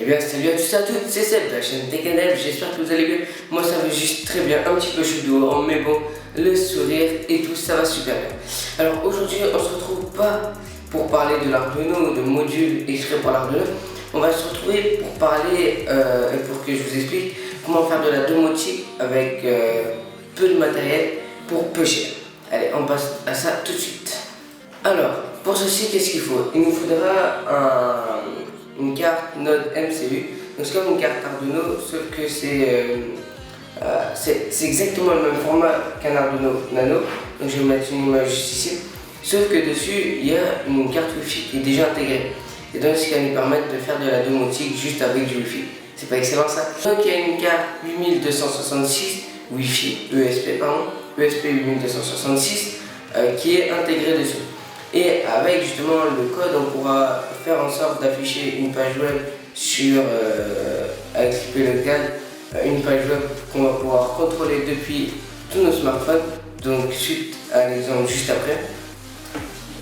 Eh bien, salut à tous et à toutes, c'est Seb de la chaîne Tech & Dev, j'espère que vous allez bien. Moi ça va juste très bien, un petit peu chaud dehors, mais bon, le sourire et tout, ça va super bien. Alors aujourd'hui, on se retrouve pas pour parler de l'Arduino, de modules extraits par l'Arduino. On va se retrouver pour parler, et pour que je vous explique comment faire de la domotique avec peu de matériel pour peu cher. Allez, on passe à ça tout de suite. Alors, pour ceci, qu'est-ce qu'il faut? Il nous faudra une carte Node MCU. Donc c'est comme une carte Arduino, sauf que c'est exactement le même format qu'un Arduino Nano. Donc je vais mettre une image juste ici. Sauf que dessus, il y a une carte Wi-Fi qui est déjà intégrée. Et donc ce qui va nous permettre de faire de la domotique juste avec du Wi-Fi. C'est pas excellent ça? Donc il y a une carte 8266 Wi-Fi ESP 8266 qui est intégrée dessus. Et avec justement le code, on pourra faire en sorte d'afficher une page web sur avec l'IP local, une page web qu'on va pouvoir contrôler depuis tous nos smartphones. Donc suite à l'exemple juste après.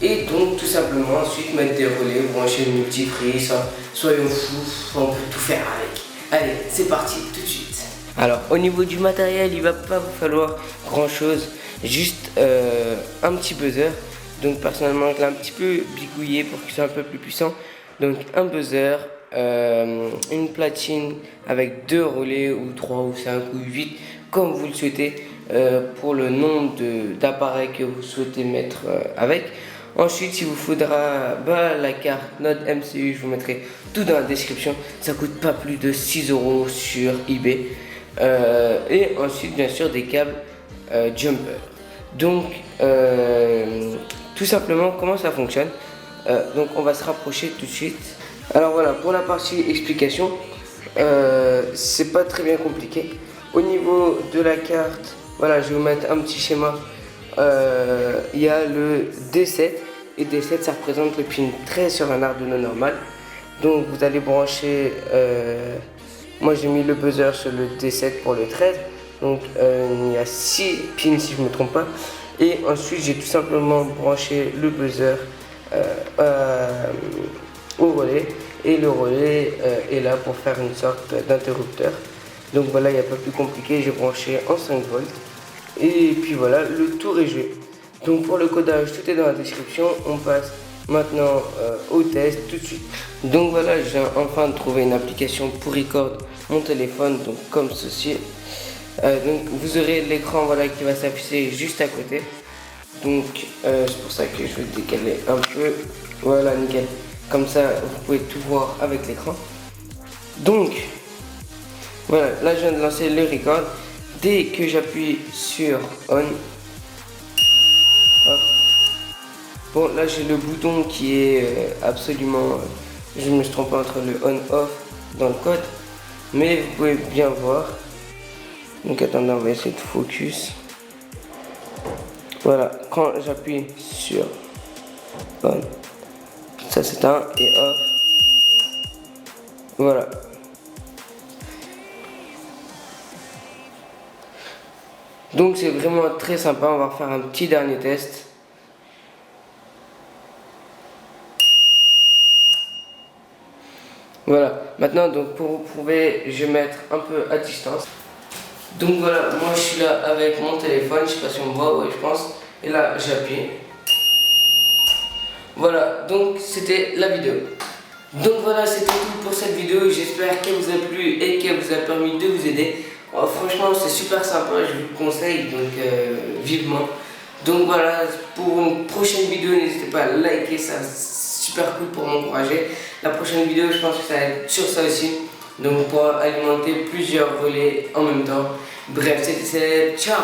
Et donc tout simplement ensuite mettre des relais, brancher une multiprise, soyons fous, on peut tout faire avec. Allez, c'est parti tout de suite. Alors au niveau du matériel, il va pas vous falloir grand chose, juste un petit buzzer. Donc personnellement je l'ai un petit peu bigouillé pour qu'il soit un peu plus puissant. Donc un buzzer, une platine avec 2 relais ou 3 ou 5 ou 8 comme vous le souhaitez pour le nombre d'appareils que vous souhaitez mettre avec. Ensuite il vous faudra la carte Node MCU, je vous mettrai tout dans la description. Ça coûte pas plus de 6 € sur eBay. Et ensuite bien sûr des câbles jumper. Donc tout simplement comment ça fonctionne. Donc on va se rapprocher tout de suite. Alors voilà, pour la partie explication, c'est pas très bien compliqué. Au niveau de la carte, voilà, je vais vous mettre un petit schéma. Il y a le D7 et D7 ça représente le pin 13 sur un Arduino normal. Donc vous allez brancher, moi j'ai mis le buzzer sur le D7 pour le 13. Donc il y a 6 pins si je ne me trompe pas. Et ensuite j'ai tout simplement branché le buzzer au relais. Et le relais est là pour faire une sorte d'interrupteur. Donc voilà, il n'y a pas plus compliqué, j'ai branché en 5 volts. Et puis voilà, le tour est joué. Donc pour le codage, tout est dans la description. On passe maintenant au test tout de suite. Donc voilà, j'ai enfin trouvé une application pour record mon téléphone, donc comme ceci. Donc vous aurez l'écran voilà, qui va s'afficher juste à côté. Donc c'est pour ça que je vais décaler un peu. Voilà, nickel. Comme ça, vous pouvez tout voir avec l'écran. Donc voilà, là je viens de lancer le record. Dès que j'appuie sur on, hop. Bon là j'ai le bouton qui est absolument, je me trompe pas entre le on off dans le code, mais vous pouvez bien voir. Donc attendez, on va essayer de focus. Voilà, quand j'appuie sur on, ça s'éteint et off. Voilà. Donc c'est vraiment très sympa, on va refaire un petit dernier test. Voilà, maintenant donc pour vous prouver, je vais mettre un peu à distance. Donc voilà, moi je suis là avec mon téléphone, je sais pas si on me voit, ouais je pense. Et là j'appuie. Voilà, donc c'était la vidéo. Donc voilà, c'était tout pour cette vidéo. J'espère qu'elle vous a plu et qu'elle vous a permis de vous aider. Oh, franchement c'est super sympa, je vous le conseille donc vivement. Donc voilà, pour une prochaine vidéo, n'hésitez pas à liker, ça c'est super cool pour m'encourager. La prochaine vidéo, je pense que ça va être sur ça aussi. Donc on pourra alimenter plusieurs volets en même temps. Bref, c'était ciao.